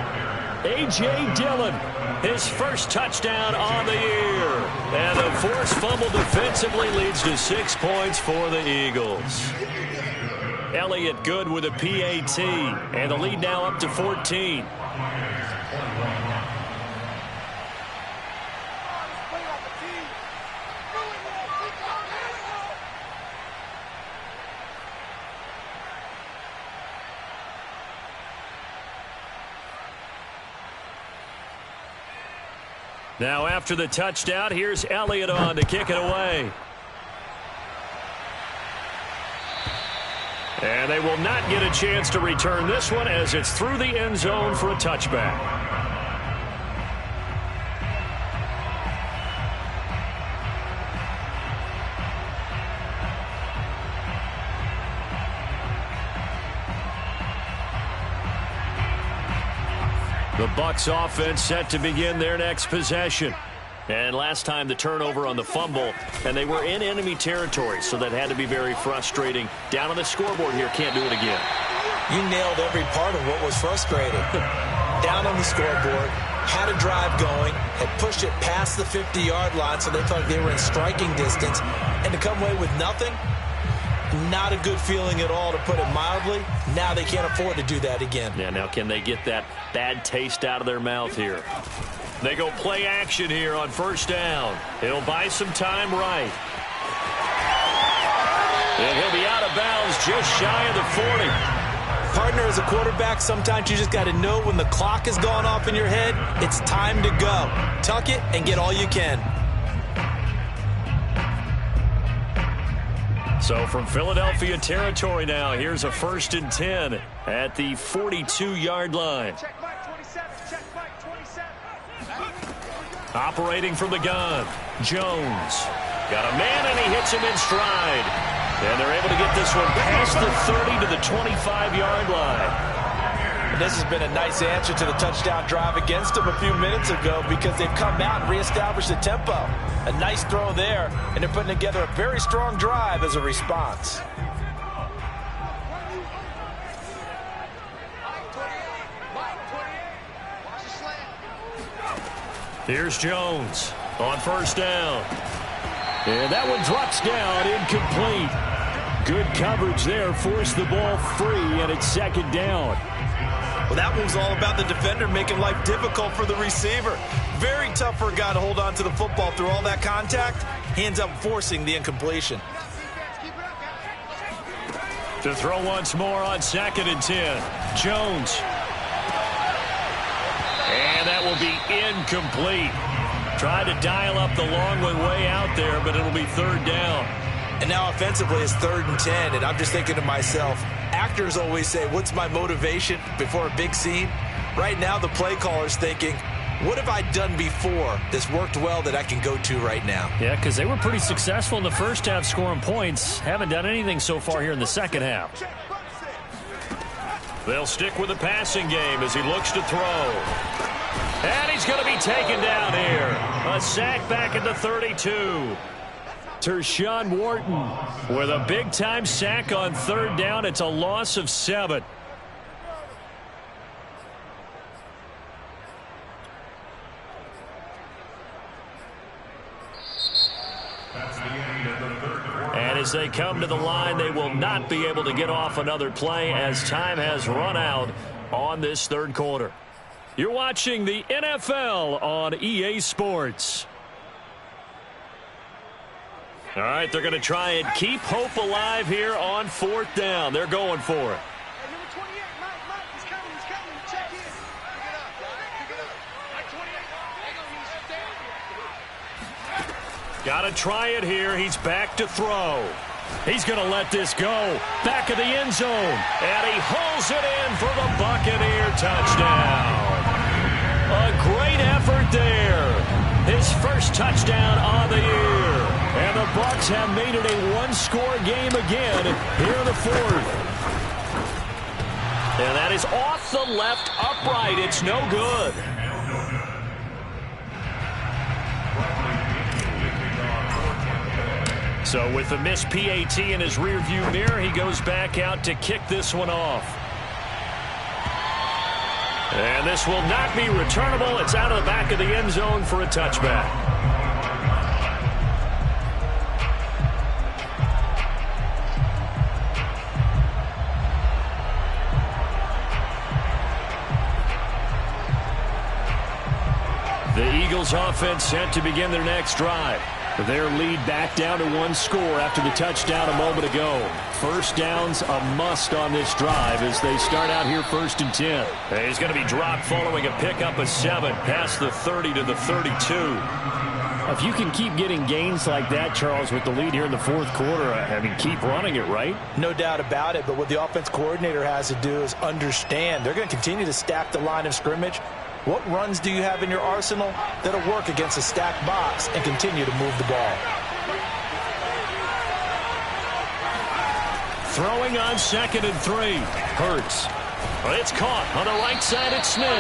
A.J. Dillon, his first touchdown on the year. And the forced fumble defensively leads to 6 points for the Eagles. Elliott good with a PAT, and the lead now up to 14. Now after the touchdown, here's Elliott on to kick it away. And they will not get a chance to return this one as it's through the end zone for a touchback. The Bucs offense set to begin their next possession. And last time the turnover on the fumble, and they were in enemy territory, so that had to be very frustrating. Down on the scoreboard here, can't do it again. You nailed every part of what was frustrating. Down on the scoreboard, had a drive going, had pushed it past the 50-yard line so they felt like they were in striking distance, and to come away with nothing, not a good feeling at all, to put it mildly. Now they can't afford to do that again. Yeah, now can they get that bad taste out of their mouth here? They go play action here on first down. He'll buy some time right. And he'll be out of bounds just shy of the 40. Partner, as a quarterback, sometimes you just got to know when the clock has gone off in your head, it's time to go. Tuck it and get all you can. So from Philadelphia territory now, here's a 1st and 10 at the 42-yard line. Operating from the gun, Jones. Got a man, and he hits him in stride. And they're able to get this one past the 30 to the 25-yard line. And this has been a nice answer to the touchdown drive against them a few minutes ago because they've come out and reestablished the tempo. A nice throw there, and they're putting together a very strong drive as a response. Here's Jones on first down. And that one drops down, incomplete. Good coverage there, forced the ball free, and it's 2nd down. Well, that one's all about the defender making life difficult for the receiver. Very tough for a guy to hold on to the football through all that contact. He ends up forcing the incompletion. To throw once more on 2nd and 10. Jones. And that will be incomplete. Tried to dial up the long one way out there, but it'll be 3rd down. And now offensively it's 3rd and 10, and I'm just thinking to myself, actors always say, what's my motivation before a big scene? Right now the play caller's thinking, what have I done before that's worked well that I can go to right now? Yeah, because they were pretty successful in the first half scoring points. Haven't done anything so far here in the second half. They'll stick with the passing game as he looks to throw. And he's going to be taken down here. A sack back at the 32. Tershawn Wharton With a big-time sack on third down. It's a loss of 7. And as they come to the line, they will not be able to get off another play as time has run out on this third quarter. You're watching the NFL on EA Sports. All right, they're going to try and keep hope alive here on fourth down. They're going for it. Got to try it here. He's back to throw. He's going to let this go. Back of the end zone. And he hauls it in for the Buccaneer touchdown. A great effort there. His first touchdown on the year. And the Bucs have made it a one-score game again here in the fourth. And that is off the left upright. It's no good. So with the missed PAT in his rearview mirror, he goes back out to kick this one off. And this will not be returnable. It's out of the back of the end zone for a touchback. The Eagles offense set to begin their next drive. Their lead back down to one score after the touchdown a moment ago. First down's a must on this drive as they start out here 1st and 10. And he's going to be dropped following a pickup of 7 past the 30 to the 32. If you can keep getting gains like that, Charles, with the lead here in the fourth quarter, I mean, keep running it, right? No doubt about it, but what the offense coordinator has to do is understand they're going to continue to stack the line of scrimmage. What runs do you have in your arsenal that'll work against a stacked box and continue to move the ball? Throwing on 2nd and 3. Hurts. Well, it's caught on the right side at Smith.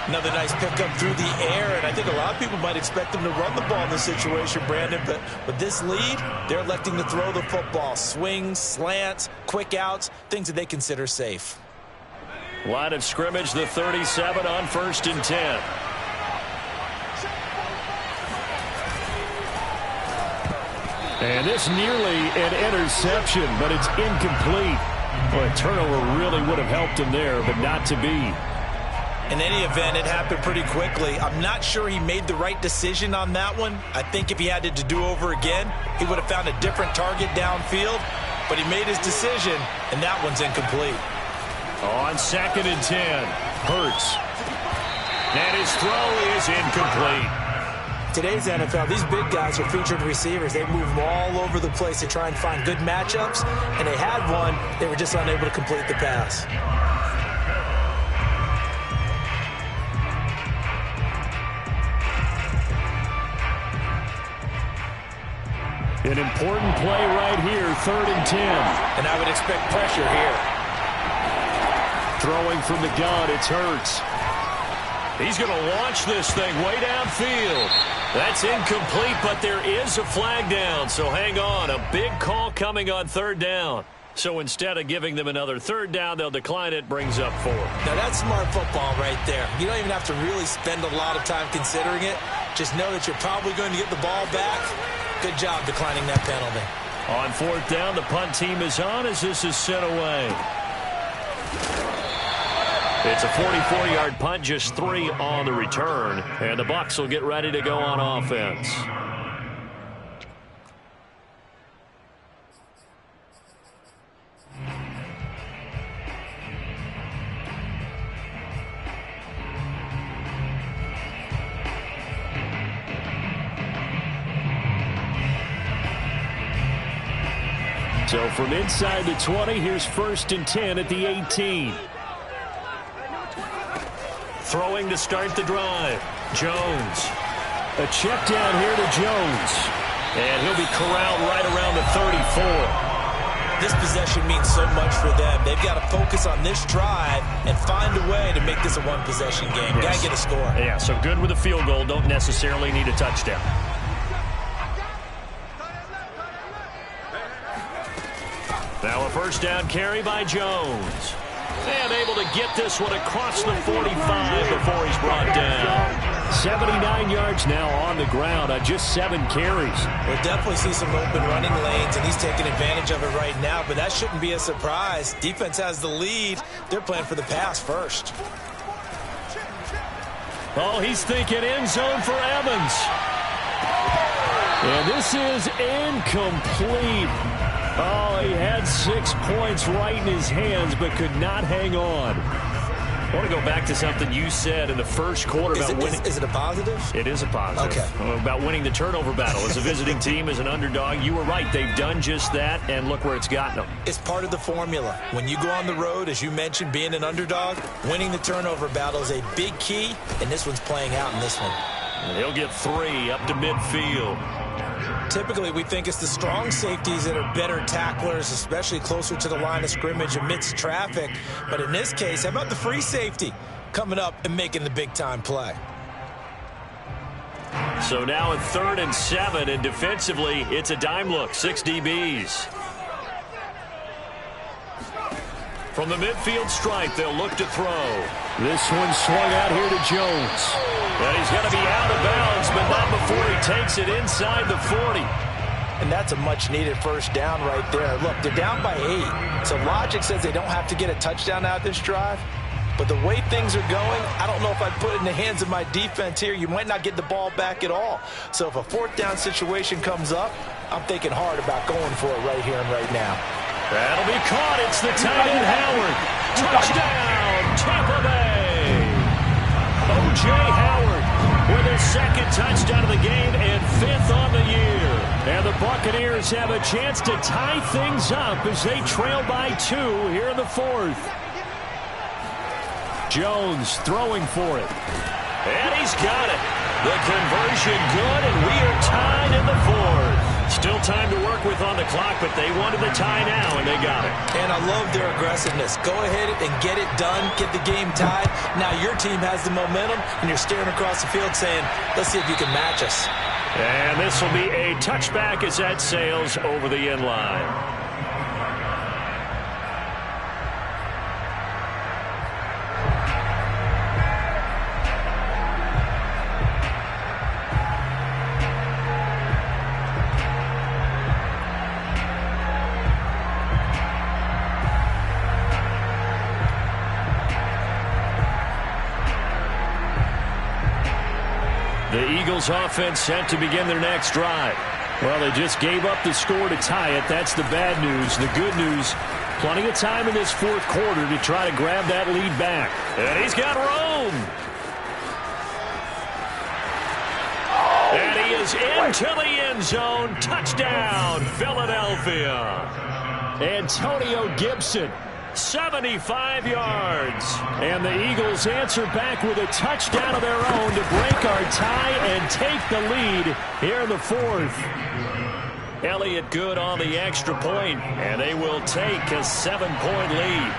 Another nice pickup through the air, and I think a lot of people might expect them to run the ball in this situation, Brandon, but with this lead, they're electing to throw the football. Swings, slants, quick outs, things that they consider safe. Line of scrimmage, the 37 on 1st and 10. And this nearly an interception, but it's incomplete. Well, a turnover really would have helped him there, but not to be. In any event, it happened pretty quickly. I'm not sure he made the right decision on that one. I think if he had it to do over again, he would have found a different target downfield, but he made his decision, and that one's incomplete. On 2nd and 10, Hurts. And his throw is incomplete. Today's NFL, these big guys are featured receivers. They move all over the place to try and find good matchups, and they had one. They were just unable to complete the pass. An important play right here, 3rd and 10. And I would expect pressure here. Throwing from the gun, it's Hurts. He's going to launch this thing way downfield. That's incomplete, but there is a flag down, so hang on. A big call coming on 3rd down. So instead of giving them another 3rd down, they'll decline it, brings up 4. Now that's smart football right there. You don't even have to really spend a lot of time considering it. Just know that you're probably going to get the ball back. Good job declining that penalty. On 4th down, the punt team is on as this is sent away. It's a 44-yard punt, just 3 on the return. And the Bucs will get ready to go on offense. So from inside the 20, here's 1st and 10 at the 18. Throwing to start the drive. Jones. A check down here to Jones. And he'll be corralled right around the 34. This possession means so much for them. They've got to focus on this drive and find a way to make this a one-possession game. Yes. Got to get a score. Yeah, so good with a field goal. Don't necessarily need a touchdown. Now a first down carry by Jones. And able to get this one across the 45 before he's brought down. 79 yards now on the ground on just 7 carries. We'll definitely see some open running lanes, and he's taking advantage of it right now, but that shouldn't be a surprise. Defense has the lead. They're playing for the pass first. Oh, he's thinking end zone for Evans. And this is incomplete. Oh, he had 6 points right in his hands, but could not hang on. I want to go back to something you said in the first quarter about winning. Is it a positive? It is a positive. Okay. About winning the turnover battle. As a visiting team, as an underdog, you were right. They've done just that, and look where it's gotten them. It's part of the formula. When you go on the road, as you mentioned, being an underdog, winning the turnover battle is a big key, and this one's playing out in this one. And he'll get 3 up to midfield. Typically, we think it's the strong safeties that are better tacklers, especially closer to the line of scrimmage amidst traffic. But in this case, how about the free safety coming up and making the big-time play? So now at 3rd and 7, and defensively, it's a dime look, 6 DBs. From the midfield stripe, they'll look to throw. This one swung out here to Jones. Well, he's going to be out of bounds, but not before he takes it inside the 40. And that's a much-needed first down right there. Look, they're down by 8, so logic says they don't have to get a touchdown out of this drive. But the way things are going, I don't know if I'd put it in the hands of my defense here. You might not get the ball back at all. So if a 4th down situation comes up, I'm thinking hard about going for it right here and right now. That'll be caught. It's the tight end, Howard. Touchdown, Tampa Bay. O.J. Howard with his 2nd touchdown of the game and 5th on the year. And the Buccaneers have a chance to tie things up as they trail by 2 here in the 4th. Jones throwing for it. And he's got it. The conversion good, and we are tied in the 4th. Still time to work with on the clock, but they wanted the tie now, and they got it. And I love their aggressiveness. Go ahead and get it done, get the game tied. Now your team has the momentum, and you're staring across the field saying, let's see if you can match us. And this will be a touchback as that sails over the end line. The Eagles offense set to begin their next drive. Well, they just gave up the score to tie it. That's the bad news. The good news, plenty of time in this 4th quarter to try to grab that lead back. And he's got room. And he is into the end zone. Touchdown, Philadelphia. Antonio Gibson, 75 yards. And the Eagles answer back with a touchdown of their own to break our tie and take the lead here in the 4th. Elliott good on the extra point, and they will take a 7-point lead.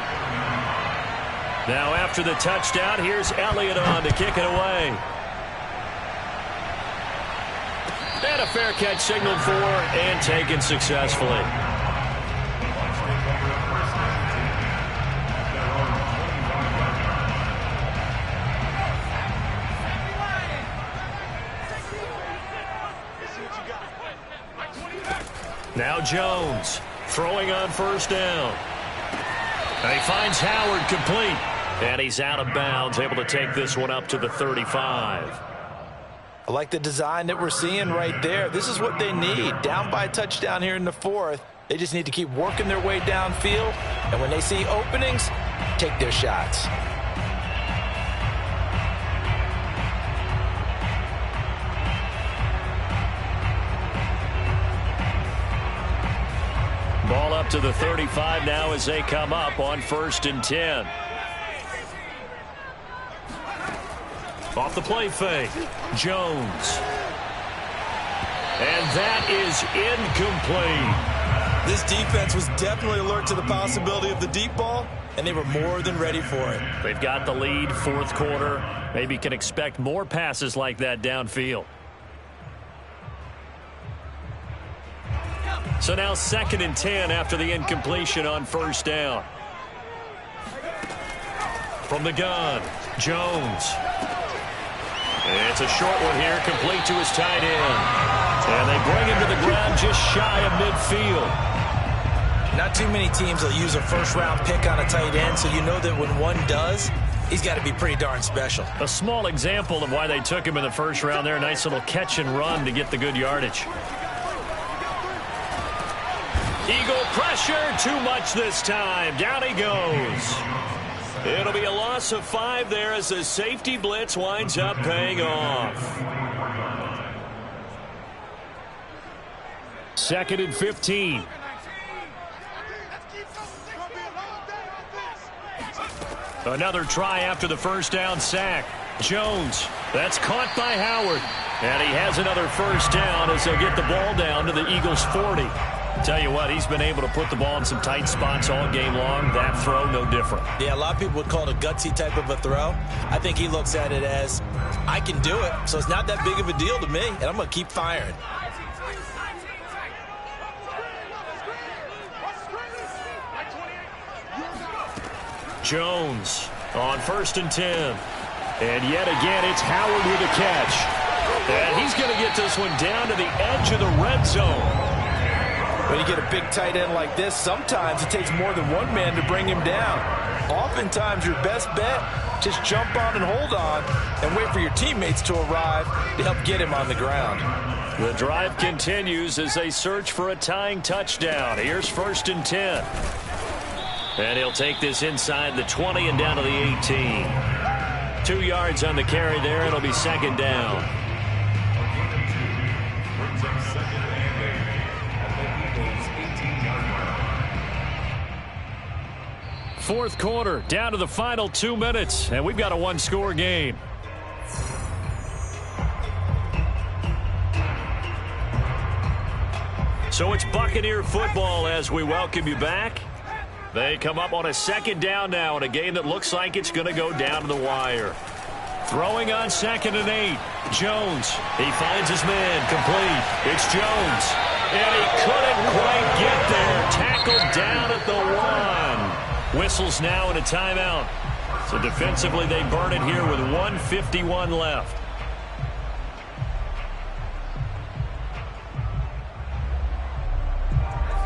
Now after the touchdown, here's Elliott on to kick it away. And a fair catch signaled for and taken successfully. Now Jones throwing on 1st down. And he finds Howard complete. And he's out of bounds, able to take this one up to the 35. I like the design that we're seeing right there. This is what they need. Down by a touchdown here in the 4th. They just need to keep working their way downfield. And when they see openings, take their shots. Ball up to the 35 now as they come up on 1st and 10. Off the play fake, Jones. And that is incomplete. This defense was definitely alert to the possibility of the deep ball, and they were more than ready for it. They've got the lead, fourth quarter. Maybe can expect more passes like that downfield. So now 2nd and 10 after the incompletion on first down. From the gun, Jones. It's a short one here, complete to his tight end. And they bring him to the ground just shy of midfield. Not too many teams will use a first-round pick on a tight end, so you know that when one does, he's got to be pretty darn special. A small example of why they took him in the first round there. Nice little catch and run to get the good yardage. Eagle pressure, too much this time. Down he goes. It'll be a loss of 5 there as the safety blitz winds up paying off. 2nd and 15. Another try after the first down sack. Jones, that's caught by Howard. And he has another first down as they'll get the ball down to the Eagles' 40. Tell you what, he's been able to put the ball in some tight spots all game long. That throw, no different. Yeah, a lot of people would call it a gutsy type of a throw. I think he looks at it as, I can do it, so it's not that big of a deal to me, and I'm going to keep firing. Jones on 1st and 10. And yet again, it's Howard with a catch. And he's going to get this one down to the edge of the red zone. When you get a big tight end like this, sometimes it takes more than one man to bring him down. Oftentimes, your best bet, just jump on and hold on and wait for your teammates to arrive to help get him on the ground. The drive continues as they search for a tying touchdown. Here's 1st and 10. And he'll take this inside the 20 and down to the 18. 2 yards on the carry there. It'll be 2nd down. Fourth quarter, down to the final 2 minutes, and we've got a one-score game. So it's Buccaneer football as we welcome you back. They come up on a 2nd down now in a game that looks like it's going to go down to the wire. Throwing on 2nd and 8. Jones, he finds his man, complete. It's Jones, and he couldn't quite get there. Tackled down at the 1. Whistles now in a timeout. So defensively they burn it here with 1:51 left.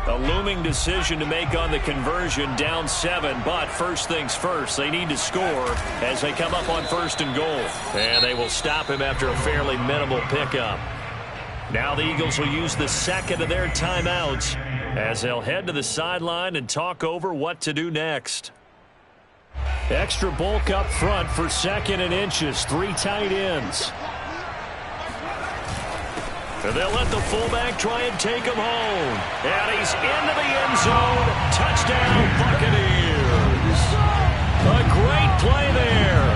A looming decision to make on the conversion, down 7, but first things first, they need to score as they come up on 1st and goal. And they will stop him after a fairly minimal pickup. Now the Eagles will use the 2nd of their timeouts as they'll head to the sideline and talk over what to do next. Extra bulk up front for 2nd and inches, 3 tight ends. And they'll let the fullback try and take him home. And he's into the end zone. Touchdown, Buccaneers. A great play there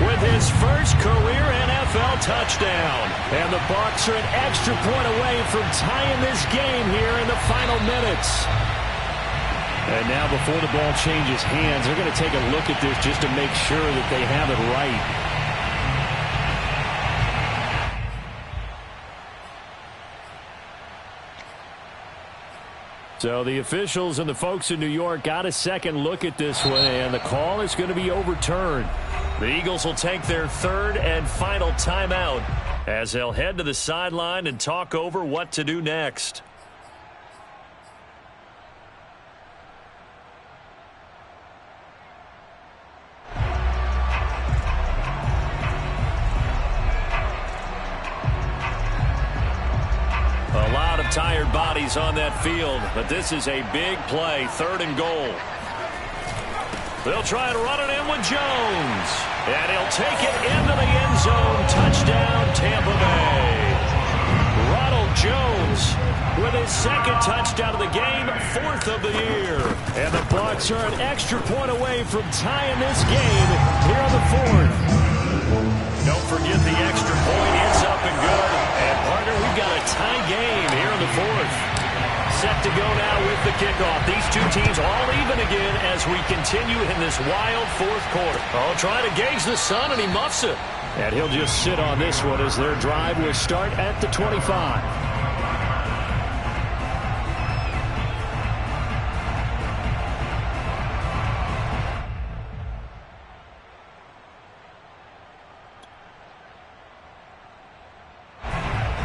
with his first career NFL touchdown. And the Bucs are an extra point away from tying this game here in the final minutes. And now before the ball changes hands, they're going to take a look at this just to make sure that they have it right. So the officials and the folks in New York got a second look at this one, and the call is going to be overturned. The Eagles will take their 3rd and final timeout as they'll head to the sideline and talk over what to do next. Tired bodies on that field, but this is a big play, 3rd and goal. They'll try and run it in with Jones, and he'll take it into the end zone. Touchdown, Tampa Bay. Ronald Jones with his 2nd touchdown of the game, 4th of the year. And the Bucs are an extra point away from tying this game here on the 4th. Don't forget the extra point is up and good. And, partner, we've got a tie game here in the 4th. Set to go now with the the kickoff. These two teams all even again as we continue in this wild fourth quarter. Oh, trying to gauge the sun, and he muffs it. And he'll just sit on this one as their drive will start at the 25.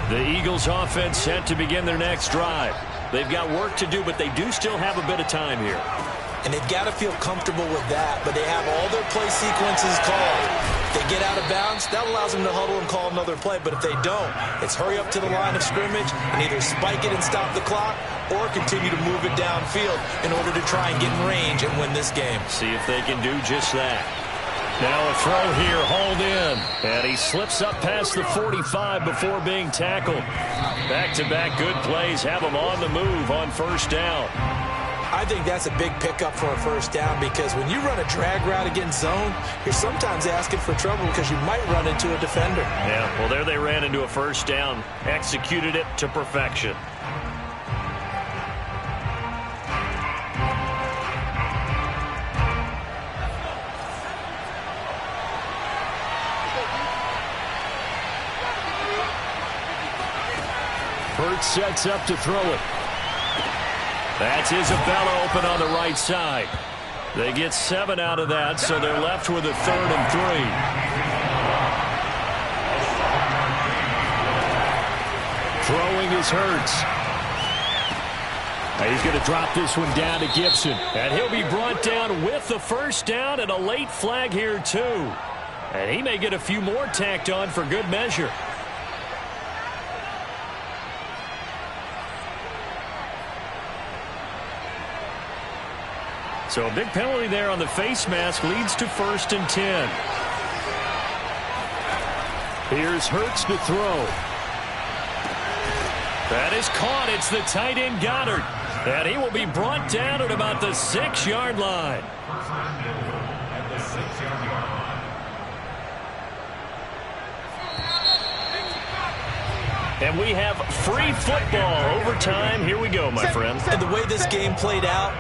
The Eagles offense set to begin their next drive. They've got work to do, but they do still have a bit of time here. And they've got to feel comfortable with that, but they have all their play sequences called. If they get out of bounds, that allows them to huddle and call another play. But if they don't, it's hurry up to the line of scrimmage and either spike it and stop the clock or continue to move it downfield in order to try and get in range and win this game. See if they can do just that. Now a throw here, hauled in. And he slips up past the 45 before being tackled. Back-to-back good plays have him on the move on first down. I think that's a big pickup for a first down because when you run a drag route against zone, you're sometimes asking for trouble because you might run into a defender. Yeah, well, there they ran into a first down. Executed it to perfection. Hurts sets up to throw it. That's Isabella open on the right side. They get 7 out of that, so they're left with a 3rd and 3. Throwing is Hurts. He's going to drop this one down to Gibson. And he'll be brought down with the first down and a late flag here, too. And he may get a few more tacked on for good measure. So a big penalty there on the face mask leads to 1st and 10. Here's Hurts to throw. That is caught. It's the tight end Goddard. And he will be brought down at about the 6-yard line. At the 6-yard line. And we have free football overtime. Here we go, my friend. And the way this game played out,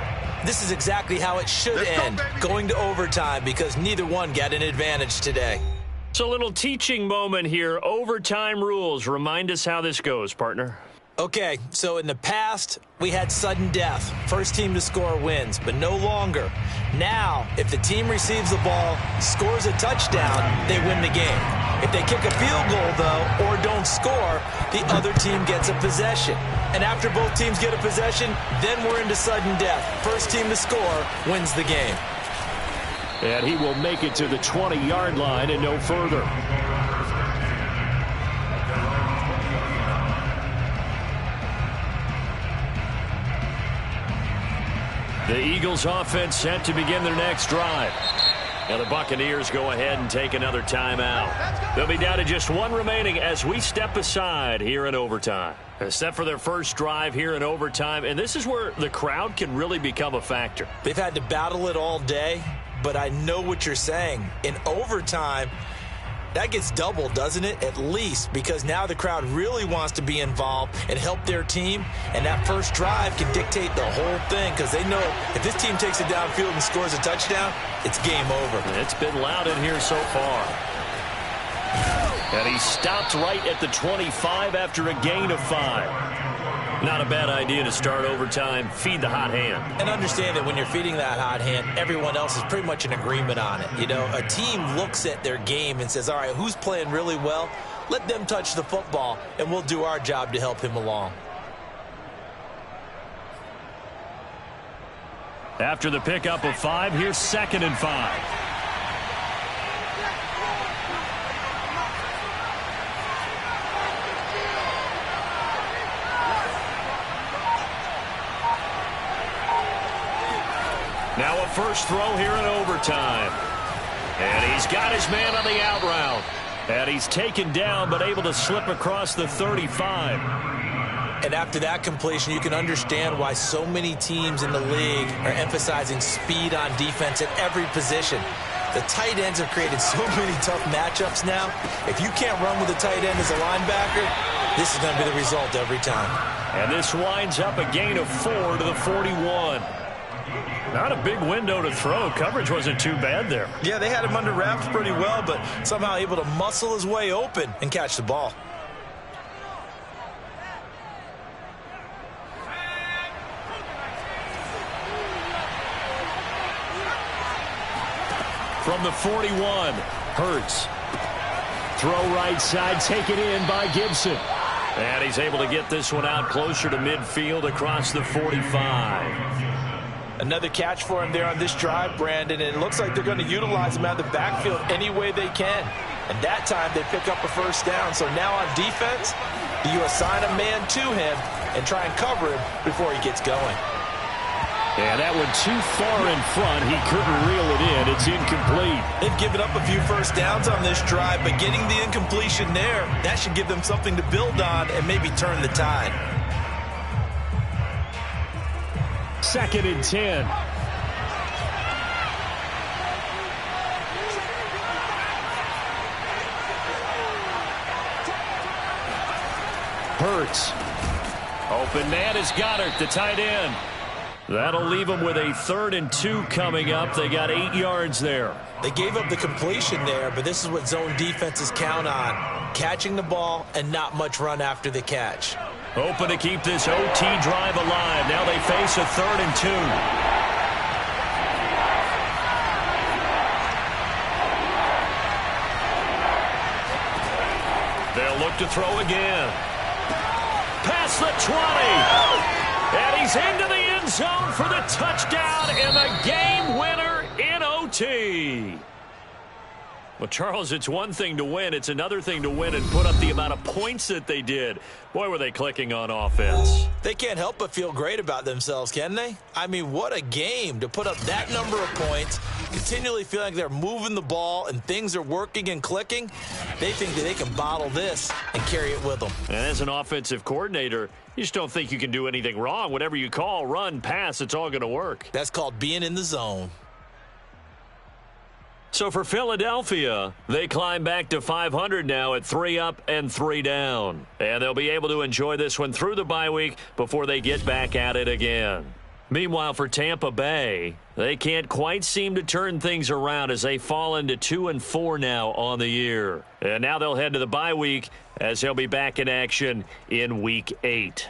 this is exactly how it should end, going to overtime because neither one got an advantage today. So a little teaching moment here. Overtime rules. Remind us how this goes, partner. Okay, so in the past, we had sudden death. First team to score wins, but no longer. Now, if the team receives the ball, scores a touchdown, they win the game. If they kick a field goal, though, or don't score, the other team gets a possession. And after both teams get a possession, then we're into sudden death. First team to score wins the game. And he will make it to the 20-yard line and no further. The Eagles offense set to begin their next drive. Now the Buccaneers go ahead and take another timeout. They'll be down to just 1 remaining as we step aside here in overtime. Set for their first drive here in overtime, and this is where the crowd can really become a factor. They've had to battle it all day, but I know what you're saying. In overtime, that gets doubled, doesn't it? At least, because now the crowd really wants to be involved and help their team, and that first drive can dictate the whole thing because they know if this team takes it downfield and scores a touchdown, it's game over. It's been loud in here so far. And he stopped right at the 25 after a gain of 5. Not a bad idea to start overtime. Feed the hot hand. And understand that when you're feeding that hot hand, everyone else is pretty much in agreement on it. You know, a team looks at their game and says, all right, who's playing really well? Let them touch the football, and we'll do our job to help him along. After the pickup of 5, here's 2nd and 5. Now a first throw here in overtime. And he's got his man on the out route. And he's taken down but able to slip across the 35. And after that completion, you can understand why so many teams in the league are emphasizing speed on defense at every position. The tight ends have created so many tough matchups now. If you can't run with a tight end as a linebacker, This is going to be the result every time. And this winds up a gain of 4 to the 41. Not a big window to throw. Coverage wasn't too bad there. Yeah, they had him under wraps pretty well, but somehow able to muscle his way open and catch the ball. From the 41, Hurts. Throw right side, taken in by Gibson. And he's able to get this one out closer to midfield across the 45. Another catch for him there on this drive, Brandon, and it looks like they're going to utilize him out of the backfield any way they can. And that time they pick up a first down. So now on defense, do you assign a man to him and try and cover him before he gets going? Yeah, that one too far in front. He couldn't reel it in. It's incomplete. They've given up a few first downs on this drive, but getting the incompletion there, that should give them something to build on and maybe turn the tide. 2nd and 10. Hurts. Open man is Goddard, the tight end. That'll leave them with a 3rd and 2 coming up. They got 8 yards there. They gave up the completion there, but this is what zone defenses count on. Catching the ball and not much run after the catch. Open to keep this OT drive alive. Now they face a 3rd and 2. They'll look to throw again. Past the 20. And he's into the end zone for the touchdown and the game winner in OT. Well, Charles, it's one thing to win. It's another thing to win and put up the amount of points that they did. Boy, were they clicking on offense. They can't help but feel great about themselves, can they? I mean, what a game to put up that number of points, continually feeling like they're moving the ball and things are working and clicking. They think that they can bottle this and carry it with them. And as an offensive coordinator, you just don't think you can do anything wrong. Whatever you call, run, pass, it's all going to work. That's called being in the zone. So for Philadelphia, they climb back to 500 now at 3 up and 3 down. And they'll be able to enjoy this one through the bye week before they get back at it again. Meanwhile, for Tampa Bay, they can't quite seem to turn things around as they fall into 2 and 4 now on the year. And now they'll head to the bye week as they'll be back in action in Week 8.